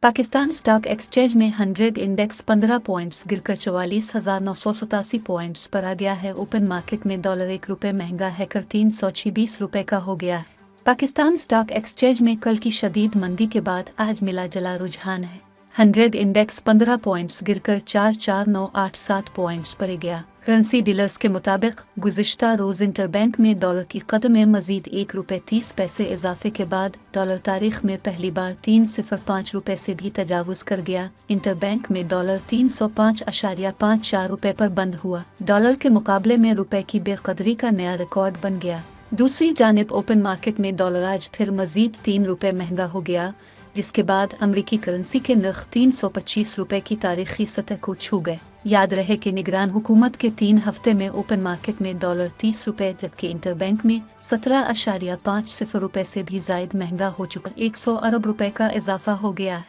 Pakistan stock exchange में 100 index 15 points गिरकर 44,987 points पर आ गया है। ओपन मार्केट में डॉलर ₹1 महंगा है कर ₹326 का हो गया है। पाकिस्तान स्टॉक एक्सचेंज में कल की शदीद मंदी के बाद आज मिला जुला रुझान है। 100 इंडेक्स 15 पॉइंट्स गिरकर 44987 पॉइंट्स पर गया। करेंसी डीलर्स के मुताबिक गुज़िश्ता रोज़ इंटरबैंक में डॉलर की कदर में मज़ीद ₹1.30 इजाफे के बाद डॉलर तारीख में पहली बार ₹305 से भी तजावुज़ कर गया। इंटरबैंक में डॉलर ₹305.54 पर बंद हुआ। डॉलर के मुकाबले में रुपए की बेकदरी का नया रिकॉर्ड बन गया। दूसरी जानिब ओपन मार्केट में डॉलर आज फिर मज़ीद ₹3 महंगा हो गया, जिसके बाद अमरीकी करेंसी के नर्ख ₹325 की तारीखी सतह को छू गए। याद रहे कि निगरान हुकूमत के 3 हफ्ते में ओपन मार्केट में डॉलर ₹30 जबकि इंटरबैंक में ₹17.50 से भी ज़ायद महंगा हो चुका। 100 अरब रुपए का इजाफा हो गया।